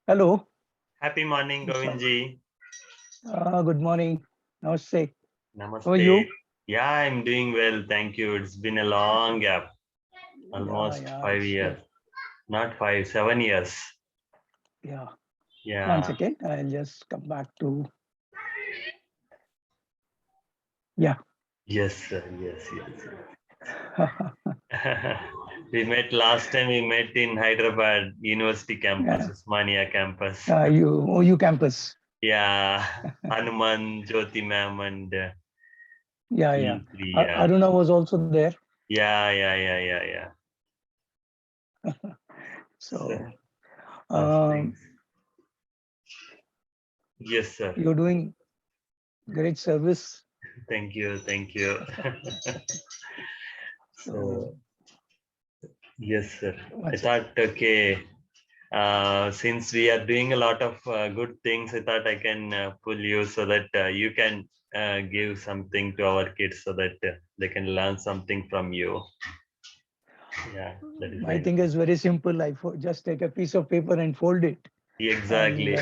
Hello. Happy morning, So, Govindji. good morning. Namaste. How are Namaste. you? Yeah, I'm doing well. Thank you. It's been a long gap, Yeah, almost yeah, 5 years. Not five, 7 years. yeah. One Yeah. second. I'll just come back to, yeah. Yes, sir. Yes, yes. We met last time. We met in Hyderabad University campus, Yeah. Usmania campus. OU campus. Yeah, Hanuman, Jyoti ma'am, and Yeah, yeah. we three. Yeah, Aruna was also there. yeah. So, So, how's um, things? Yes, sir. you're doing great service. Thank you. So, So, yes, sir. one I second. thought, okay, since we are doing a lot of good things, I thought I can pull you so that you can give something to our kids so that they can learn something from you. Yeah, that is My why. thing is very simple. Just take a piece of paper and fold it. And Exactly.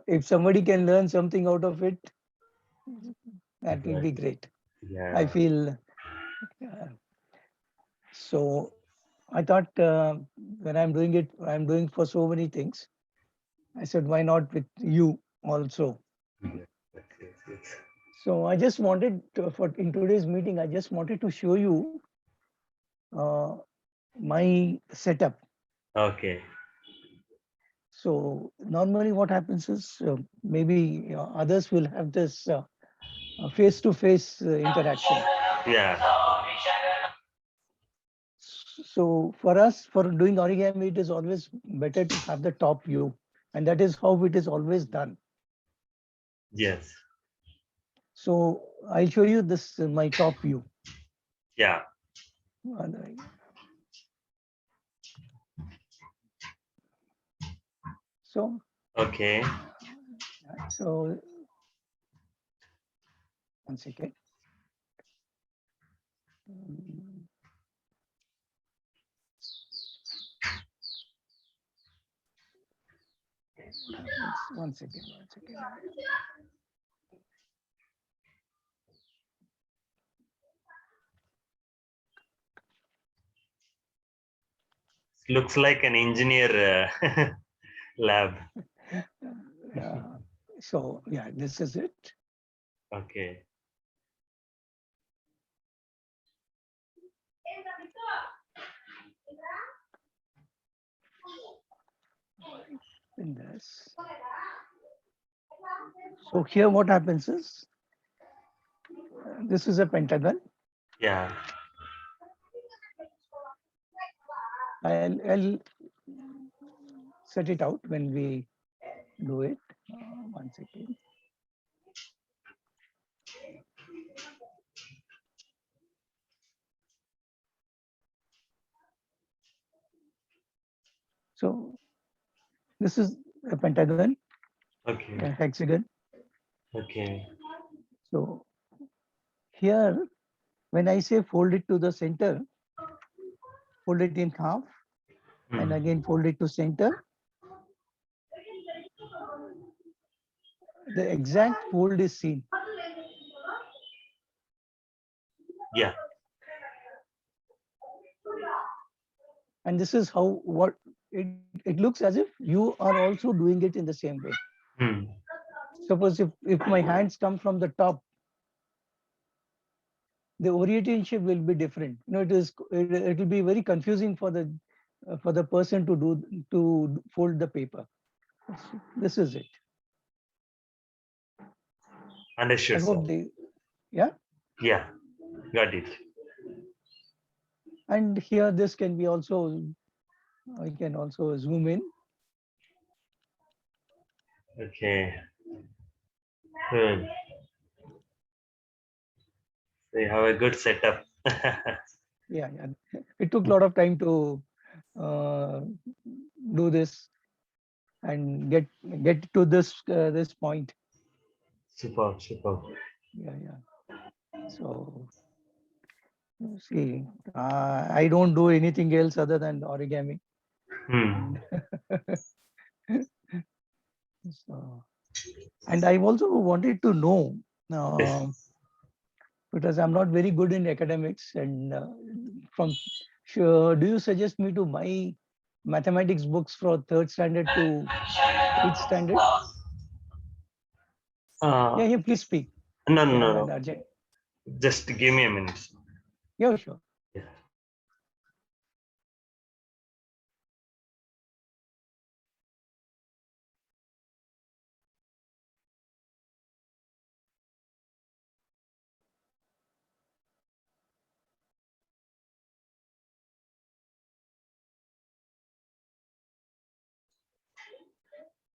if somebody can learn something out of it, that will be Exactly. great. I Yeah. feel uh, so. I thought when I'm doing it, I'm doing for so many things. I said, why not with you also? Yes. So I just wanted for in today's meeting, I just wanted to show you uh, my setup. Okay. So normally, what happens is maybe others will have this face-to-face interaction. Yeah. So for us, for doing origami, it is always better to have the top view, and that is how it is always done. Yes. So I'll show you this my top view. Yeah. So Okay. so one second. What happens? One second. One second. Looks like an engineer lab. Uh, so yeah, this is it. Okay. In this. So here, what happens is this is a pentagon. Yeah. I'll set it out when we do it. One second. So this is a pentagon, Okay. a hexagon. Okay. So here, when I say fold it to the center, fold it in half, and Hmm. again fold it to center, the exact fold is seen. Yeah. And this is how what it looks as if you are also doing it in the same way. Hmm. Suppose if my hands come from the top, the orientation will be different. It will be very confusing for the person to fold the paper. This is it. I Understood, sir. hope they, yeah. Yeah. Got it. And here this can be also, I can also zoom in. Okay. Good. So you have a good setup. Yeah, yeah. It took a lot of time to uh, do this and get to this point. Super. Yeah, yeah. So see, I don't do anything else other than origami. Hmm. So, and I also wanted to know, Yes. because I'm not very good in academics, and from sure, do you suggest me to buy mathematics books for third standard to eighth standard? Uh, Yeah, yeah, please speak. no, no, Yeah, no, I'm no. an urgent. Just give me a minute. Yeah, sure. Yeah.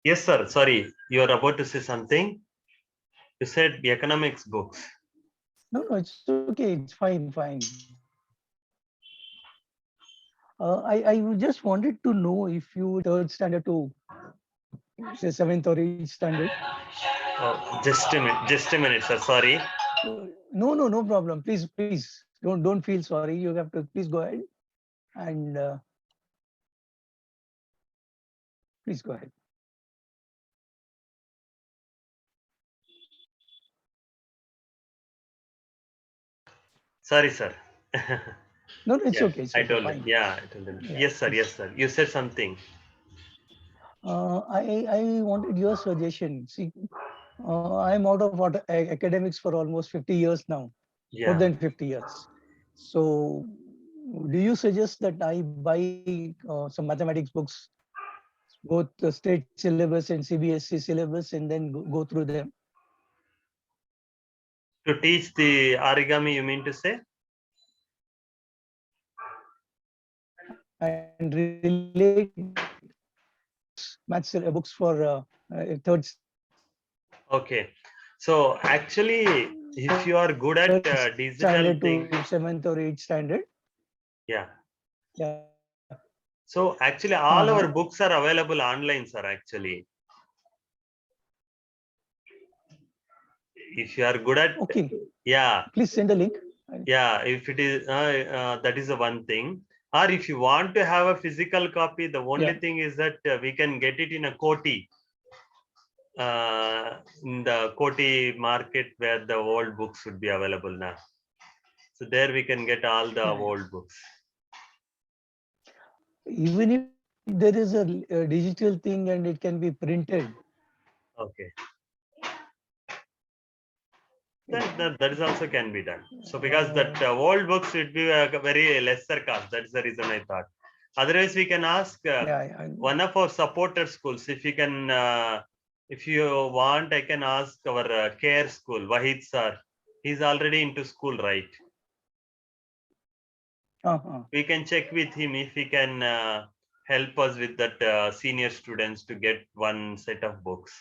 Yes, sir. Sorry, you are about to say something. You said the economics books. No, no, it's okay. It's fine, fine. I just wanted to know if you third standard to say seventh or eighth standard. Oh, just a minute. Just a minute, sir. Sorry. No, no, no problem. Please, please don't feel sorry. You have to please go ahead and please go ahead. Sorry, sir. No, no, Yeah, it's I okay, told him. fine. Yeah, I told him. Yeah, Yes, sir. please. Yes, sir. You said something. I wanted your suggestion. See, I'm out of academics for almost 50 years now, more Yeah. than 50 years. So, do you suggest that I buy some mathematics books, both the state syllabus and CBSE syllabus, and then go through them To teach the origami, you mean to say? and relate maths books for third Okay. So actually, if you are good at digital standard thing, to seventh or eighth standard? yeah. Yeah. So actually, all Uh-huh. our books are available online, sir. Actually, if you are good at, Okay. yeah, Please send the link. yeah. If it is, that is the one thing. Or if you want to have a physical copy, the only Yeah. thing is that we can get it in a Koti, in the Koti market where the old books would be available now. So there we can get all the Yeah, yeah. old books. Even if there is a digital thing and it can be printed. Okay. That is also can be done. So because that old books would be a very lesser cost. That's the reason I thought. Otherwise, we can ask Yeah, one of our supporter schools. If you can, if you want, I can ask our care school, Wahid sir. He's already into school, right? uh-huh. We can check with him if he can help us with that senior students to get one set of books.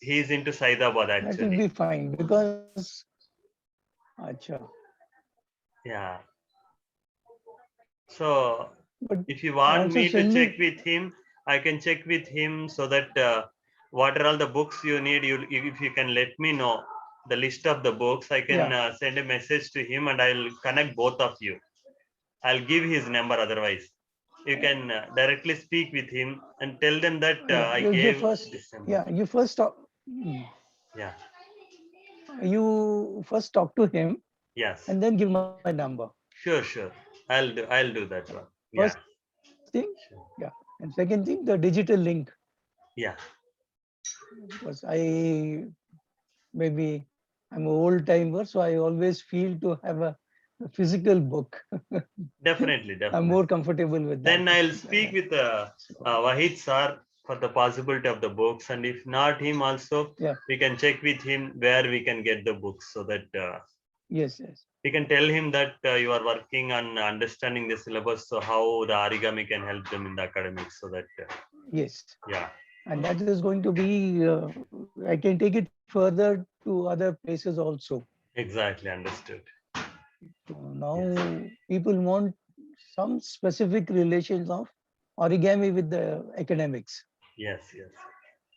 He's into Saidabad That will actually. be fine because acha. Yeah. So But if you want also me to send check me. with him, I can check with him so that what are all the books you need. You, if you can let me know the list of the books, I can Yeah. send a message to him and I'll connect both of you. I'll give his number. Otherwise, you can directly speak with him and tell them that Yeah. I You gave first. this number. Yeah. You first talk. Yeah. You first talk to him Yes. and then give my number. Sure. Sure. I'll do that one. Yeah. First thing. Sure. Yeah. And second thing, the digital link. Yeah. Because maybe I'm an old timer, so I always feel to have a physical book. Definitely. I'm Definitely. more comfortable with that. Then I'll speak with So, Wahid sir for the possibility of the books, and if not him also, yeah. we can check with him where we can get the books so that Yes. Yes. we can tell him that you are working on understanding the syllabus, so how the origami can help them in the academics. So that Yes. yeah, And that is going to be. I can take it further to other places also. exactly understood. Yes, Now people want some specific relations of origami with the academics. yes, yes,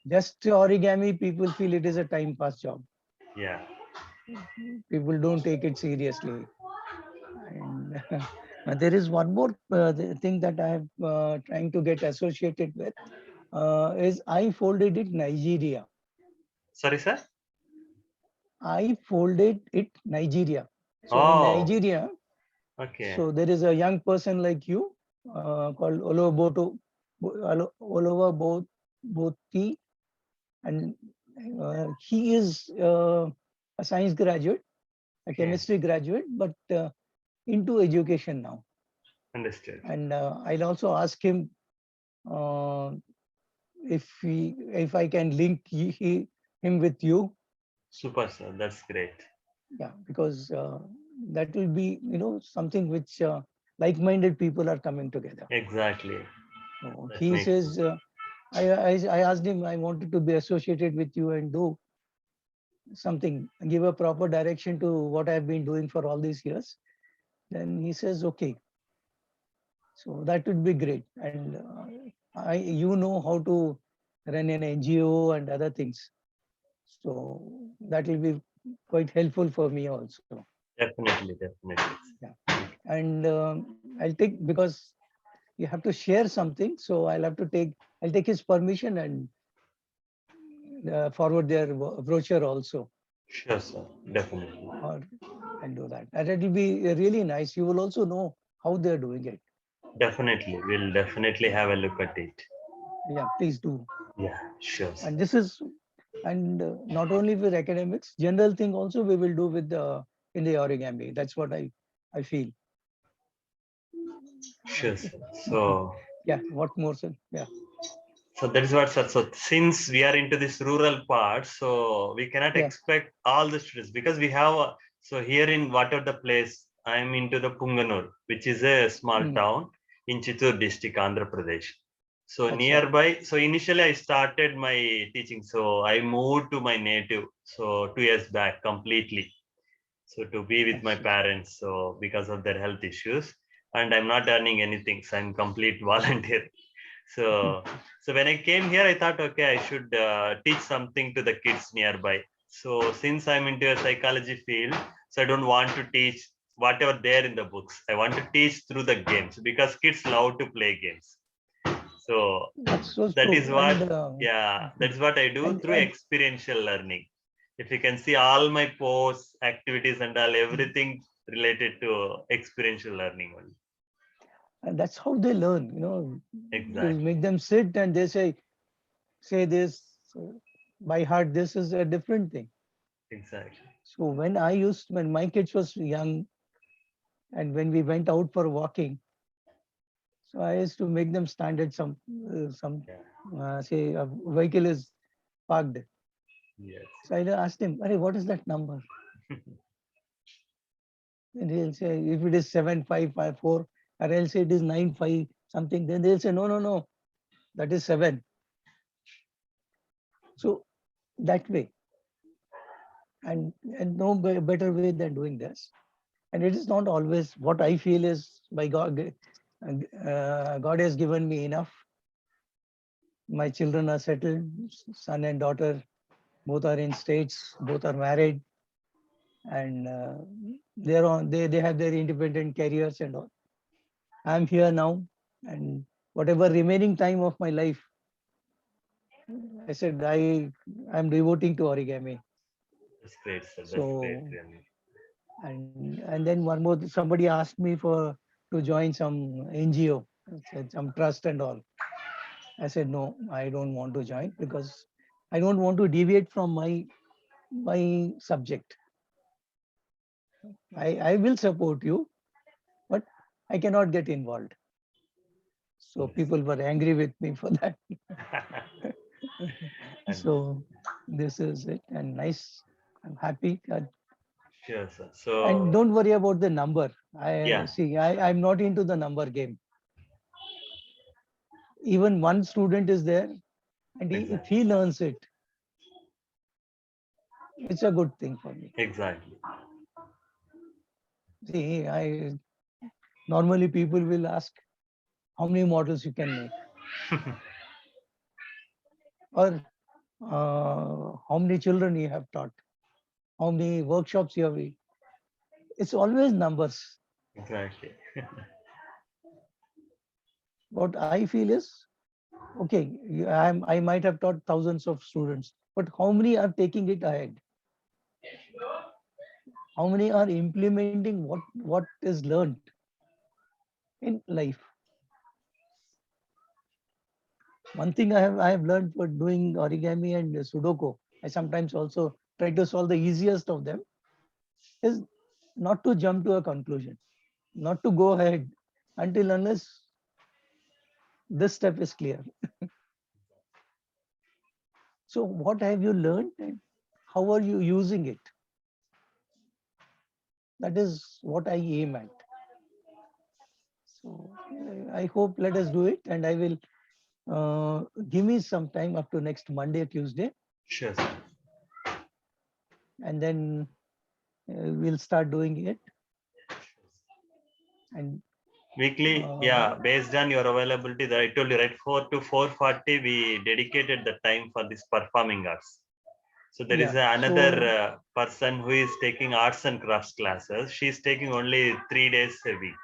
Just origami, people feel it is a time pass job. yeah, People don't take it seriously. And There is one more thing that I have trying to get associated with is I folded it Nigeria. Sorry, sir. I folded it Nigeria. So in Oh, Nigeria, okay. so there is a young person like you called Olowoboti, and he is a science graduate, a Okay. chemistry graduate, but into education now. Understood. And I'll also ask him uh, if I can link him with you, Super, sir. That's great. yeah, because that will be something which like-minded people are coming together. Exactly. So That he makes sense. says, I asked him, I wanted to be associated with you and do something, give a proper direction to what I've been doing for all these years. Then he says, okay. So that would be great. And you know how to run an NGO and other things. So that will be quite helpful for me also. Definitely, definitely. Yeah. And I'll take, because you have to share something. So I'll take his permission and forward their brochure also, Sure, sir. Definitely. or and do that. And it will be really nice. You will also know how they're doing it. Definitely. We'll definitely have a look at it. Yeah, please do. Yeah, sure, sir. And this is, and not only with academics, general thing also we will do with the in the origami. That's what I feel. Sure, Okay. sir. So, Yeah. What more, sir? Yeah. so that is what, sir. So since we are into this rural part, so we cannot Yeah. expect all the students because we have, so here in whatever the place, I'm into the Punganur, which is a small Mm. town in Chittoor district, Andhra Pradesh. So Acha. nearby, so initially I started my teaching. So I moved to my native, so 2 years back completely. So to be with my Acha. parents, so because of their health issues, and I'm not earning anything, so I'm complete volunteer. So so when I came here, I thought, okay, I should teach something to the kids nearby. So since I'm into a psychology field, so I don't want to teach whatever there in the books. I want to teach through the games because kids love to play games. So That's so that is true. what, yeah, that is what I do through And experiential learning. If you can see all my posts, activities, and all everything related to experiential learning only. and that's how they learn. You Exactly, make them sit and they say this by heart. This is a different thing. exactly. So when my kids was young, and when we went out for walking, so I used to make them stand at some Yeah. say a vehicle is parked. Yes. So I asked him, "Arey, what is that number?" And he'll say, if it is 7554, or I'll say it is 95 something, then they'll say, no, no, no, that is 7. So that way, and no better way than doing this. And it is not always what I feel is by God, God has given me enough. My children are settled, son and daughter, both are in states, both are married, and they have their independent careers and all. I'm here now, and whatever remaining time of my life, I said I'm devoting to origami. That's great, sir. That's great, So really. and then one more, somebody asked me to join some NGO, said some trust and all. I said no, I don't want to join because I don't want to deviate from my subject. I will support you, but I cannot get involved. So Yes. people were angry with me for that. And So this is it, and nice. I'm happy. sure, sir. And So don't worry about the number. I yeah, see. I'm not into the number game. Even one student is there, and if exactly, he learns it, it's a good thing for me. exactly. See, I normally people will ask how many models you can make, or how many children you have taught, how many workshops you have. It's always numbers. Exactly. What I feel is, okay, I might have taught thousands of students, but how many are taking it ahead? How many are implementing what is learned in life? One thing I have learned for doing origami and Sudoku, I sometimes also try to solve the easiest of them, is not to jump to a conclusion, not to go ahead until unless this step is clear. So what have you learned and how are you using it? That is what I aim at. So I hope let us do it, and I will give me some time up to next Monday, Tuesday, Sure, sir. and then we'll start doing it. And Weekly, yeah, based on your availability, that I told you, right, 4 to 4:40, we dedicated the time for this performing arts. So there is yeah, another so person who is taking arts and crafts classes. She's taking only 3 days a week.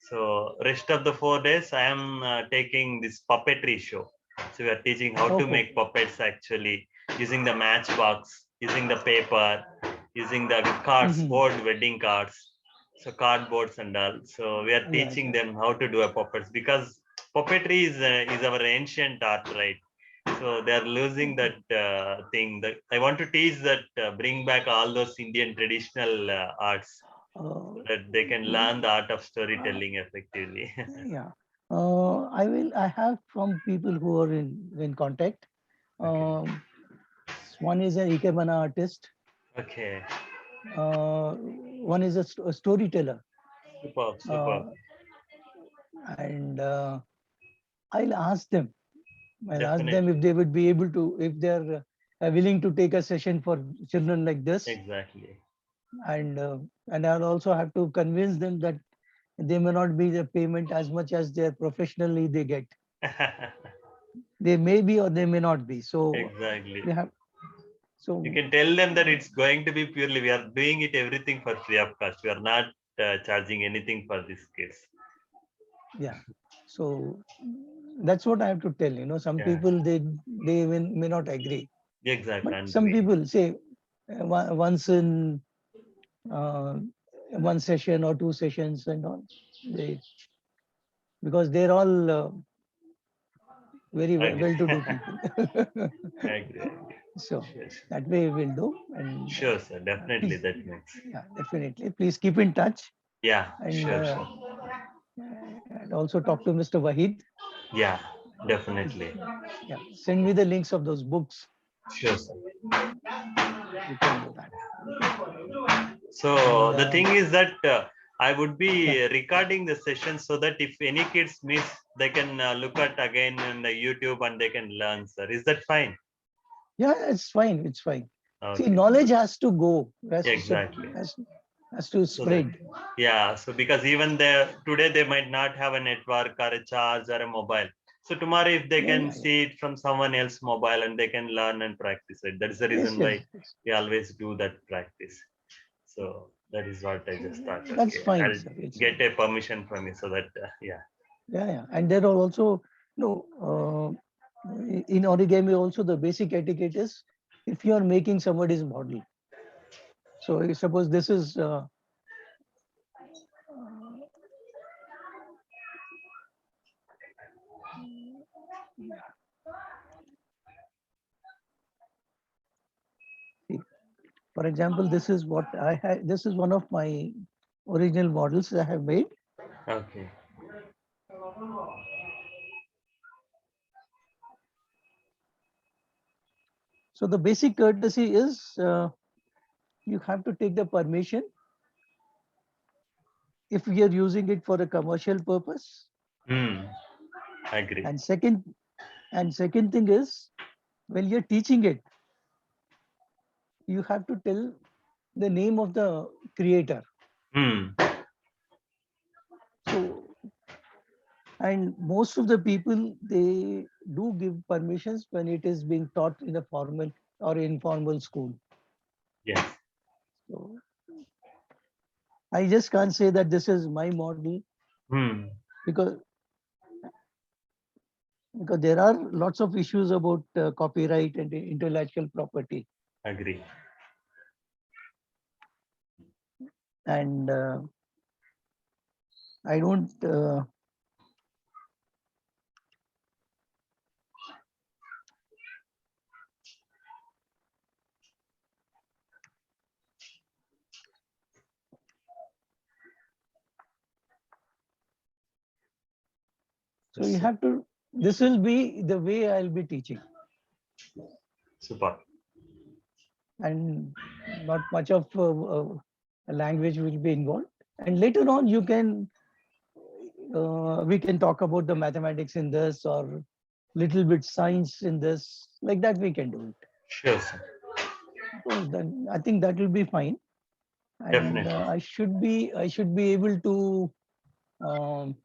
So rest of the 4 days, I am taking this puppetry show. So we are teaching how to oh, make puppets actually using the matchbox, using the paper, using the cards, mhm. board wedding cards, so cardboards and all. So we are Yeah, teaching yeah. them how to do a puppets because puppetry is our ancient art, right? So they are losing Okay. that thing. That I want to teach that, bring back all those Indian traditional arts Uh, so that they can mm, learn the art of uh, storytelling effectively. yeah. I have from people who are in contact. Okay. Um, one is an Ikebana artist. Okay. One is a storyteller. Superb. Superb. Uh, and I'll ask them. I'll ask them if Definitely. they would be able to, if they're willing to take a session for children like this. Exactly. And I'll also have to convince them that they may not be the payment as much as they're professionally they get. They may be or they may not be. So Exactly. they have. You So can tell them that it's going to be purely, we are doing it everything for free of cost. We are not charging anything for these kids. yeah. So that's what I have to tell. Some Yeah. people they may not agree, Exactly. but some Agree. people say once in uh, one session or two sessions and all, they because they're all very Agree. well-to-do people. Agree. So Sure, sure. that way we'll do, and Sure, sir. Definitely please, that makes. yeah, definitely. Please keep in touch, Yeah, and sure, sure. also talk to Mr. Wahid. Yeah, definitely. Yeah, send me the links of those books. Sure, sir. We can do that. Okay, So and the thing is that I would yeah, be recording the session so that if any kids miss, they can look at again on the YouTube and they can learn, sir. Is that fine? yeah, it's fine. It's fine. See, Okay. knowledge has to go, Exactly. has to So that, spread. yeah, so because even today they might not have a network or a charge or a mobile. So tomorrow if they Yeah, can yeah, yeah. see it from someone else's mobile and they can learn and practice it. That's the Yes, reason yes, why yes. we always do that practice. So that is what I just thought. That's Okay, fine, I'll sir. It's get fine. a permission from you so that yeah. Yeah, yeah. And there are also, no, in origami also the basic etiquette is if you are making somebody's model. So suppose this is, see, for example, this is what I had. This is one of my original models I have made. Okay. So the basic courtesy is you have to take the permission if we are using it for a commercial purpose. Hmm. Agree. And second thing is when you're teaching it, you have to tell the name of the creator. Hmm. So, and most of the people, they do give permissions when it is being taught in a formal or informal school. Yes. So I just can't say that this is my model Hmm. because there are lots of issues about copyright and intellectual property, Agree. and I don't. So you have to. This will be the way I'll be teaching, Super. and not much of language will be involved. And later on, you can we can talk about the mathematics in this or little bit science in this. Like that, we can do it. Sure, sir. So then I think that will be fine, and Definitely. I should be able to um,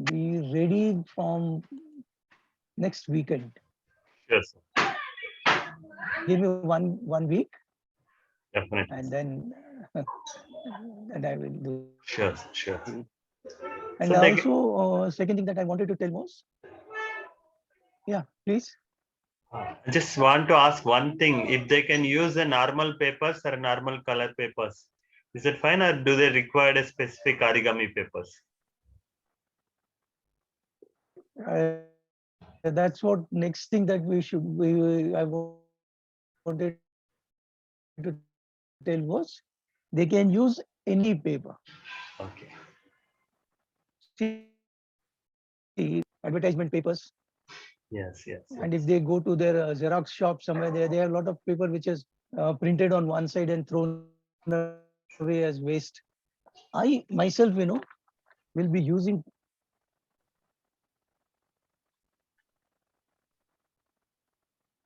be ready from next weekend. Sure, sir. Give me one week, Definitely. and then and I will do it. Sure, sure. And So also, they, second thing that I wanted to tell was, yeah, please. I just want to ask one thing. If they can use the normal papers or normal color papers, is it fine or do they require a specific origami papers? That's what next thing that we should. I wanted to tell was, they can use any paper. Okay. See, advertisement papers, Yes, yes, and if yes. they go to their Xerox shop somewhere, there they have a lot of paper which is printed on one side and thrown away as waste. I myself, will be using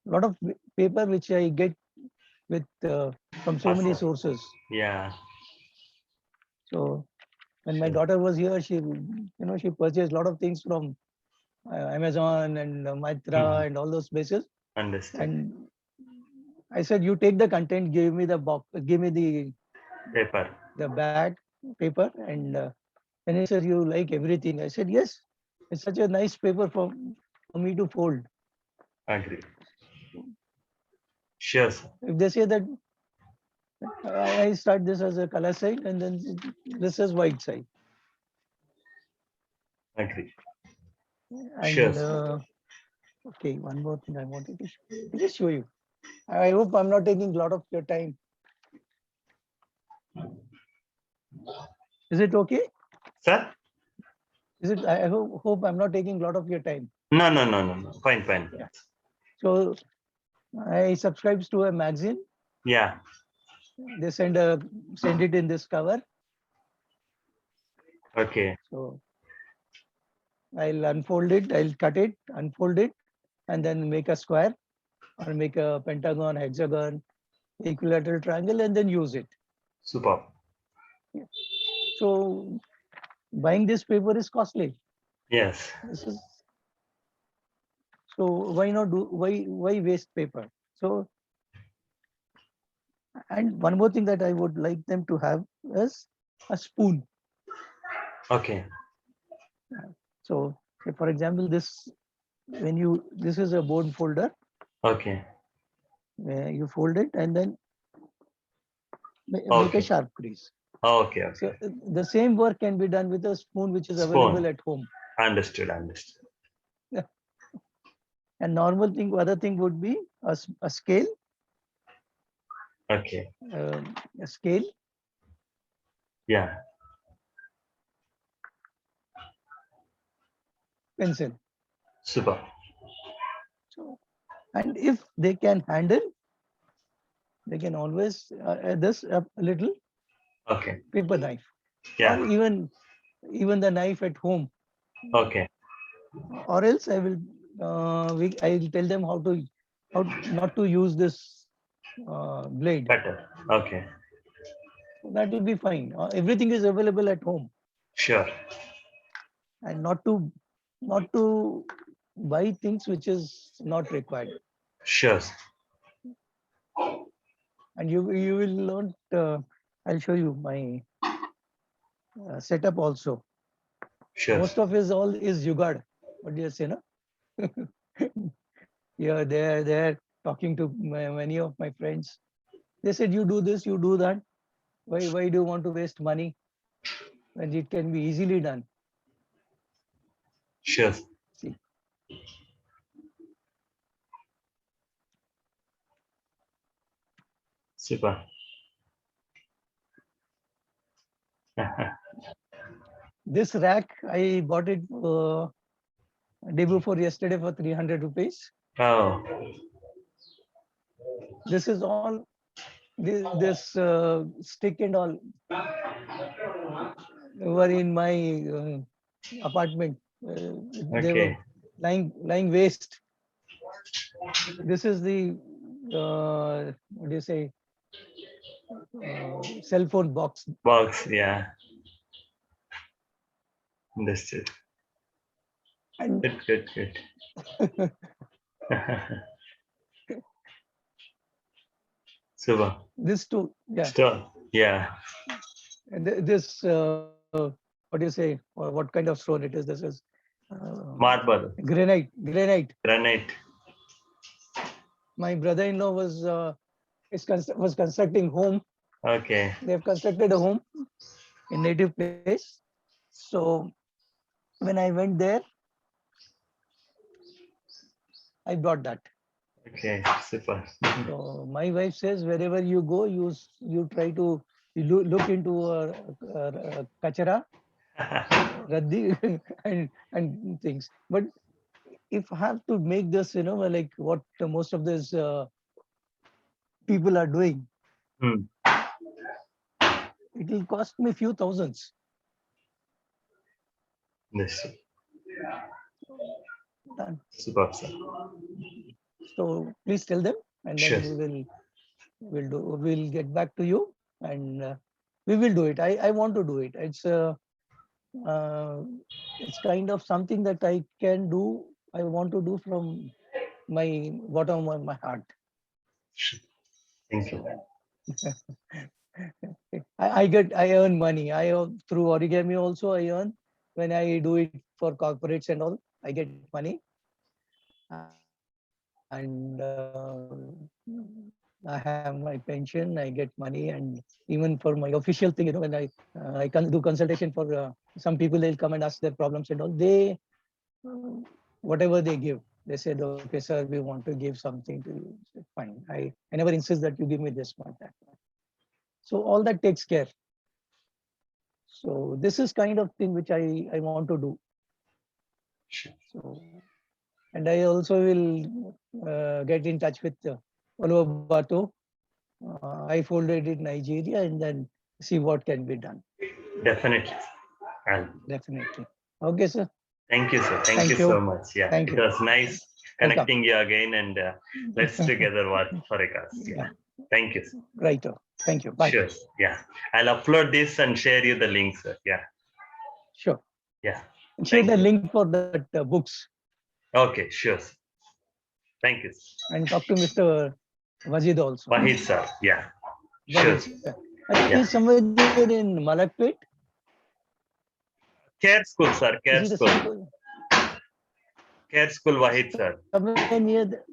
a lot of paper which I get with from so many Awesome. sources. Yeah. So when my Sure. daughter was here, she purchased a lot of things from Amazon and Mytra and all those places. Understood. And I said, you take the content, give me the box, give me Paper. the bag paper, and then he said, you like everything. I said, yes, it's such a nice paper for me to fold. Agree. Sure, sir. If they say that I start this as a color side and then this is white side. Agree. Sure, And sir. okay, one more thing I wanted to just show you. I hope I'm not taking a lot of your time. Is it okay? Sir? Is it? I hope I'm not taking a lot of your time. No, no, no, no, no. Fine, fine. Yeah. So I subscribes to a magazine. Yeah. They send it in this cover. Okay. So I'll unfold it. I'll cut it, unfold it, and then make a square or make a pentagon, hexagon, equilateral triangle, and then use it. Super. Yeah. So buying this paper is costly. Yes. This is so why waste paper? So, and one more thing that I would like them to have is a spoon. Okay. So say for example, this is a board folder Okay. where you fold it and then make a Okay. sharp crease. Okay. So Okay. the same work can be done with a spoon which is available Spoon. at home. Understood. Understood. And other thing would be a scale, Okay. a scale, Yeah. pencil. Super. So, and if they can handle, they can always this a little Okay. paper knife, or Yeah. even the knife at home. Okay. Or else I will I'll tell them how not to use this blade. Better. Okay. That will be fine. Everything is available at home, Sure. and not to buy things which is not required. Sure. and you will learn. I'll show you my setup also. Sure. Most of it all is jugaad. What do you say, no? Yeah, they're talking to many of my friends. They said, you do this, you do that. Why do you want to waste money when it can be easily done? Sure. See, Super. this rack, I bought it day before yesterday for 300 rupees. Oh, This is all, this stick and all were in my apartment. They were okay. lying waste. This is the, what do you say, cell phone box. Box, yeah. Understood. And Good. Super. this too, yeah. Stone. Yeah. And this, what do you say, or what kind of stone it is? This is Marble. granite. Granite. My brother-in-law was constructing home. Okay. They have constructed a home in native place. So when I went there, I brought that. Okay. Super. So my wife says, wherever you go, you try to look into a kachara, raddi, and things. But if I have to make this, like what most of these people are doing, Hmm. it will cost me few thousands. Understood. Done. Super, sir. So please tell them, and Sure. then we'll get back to you, and we will do it. I want to do it. It's kind of something that I can do. I want to do from my bottom of my heart. Thank you. I earn money. Through origami also I earn. When I do it for corporates and all, I get money. And I have my pension, I get money, and even for my official thing, when I can do consultation for some people, they'll come and ask their problems and all. They whatever they give, they said, okay, sir, we want to give something to you. I said, fine. I never insist that you give me this one, that one. So all that takes care. So this is kind of thing which I want to do. Sure. So, and I also will get in touch with Oluwabato. I folded in Nigeria, and then see what can be done. Definitely. Definitely. Okay, sir. Thank you, sir. Thank Thank you you. so much. Yeah, Thank it you. was nice Welcome. connecting you again, and let's together work for a cause. Yeah. Thank you, sir. Right. Thank you. Bye. Sure. Yeah. I'll upload this and share you the link, sir. Yeah. Sure. Yeah. And share Thank the you. link for that books, Okay. Sure. Sir. Thank you, sir. and talk to Mr. Wajid also. Wahid, sir. Yeah. Sure. Wajid, sir. I think Yeah. he's somewhere there in Malakpet. Care School, sir. Is Care he the School. same? Care School, Wahid, sir. Somewhere near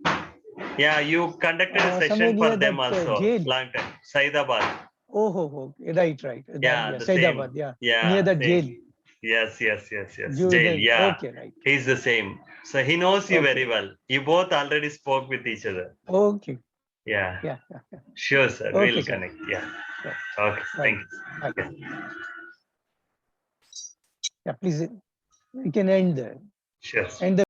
Yeah, you conducted a somewhere session near for them that also. jail. Long time. Saidabad. Oh, right. That, Yeah, the Saidabad, same. yeah. Yeah. Near the Same. jail. Yes. Jail. Jail. Yeah. Okay, right. He's the same. So he knows you Okay. very well. You both already spoke with each other. Okay. Yeah. Yeah. Sure, sir. Okay, We'll sir. connect. Yeah. Sure. Okay. Right. Thank you. Bye. Yeah. Yeah, please. We can end there. Sure. End the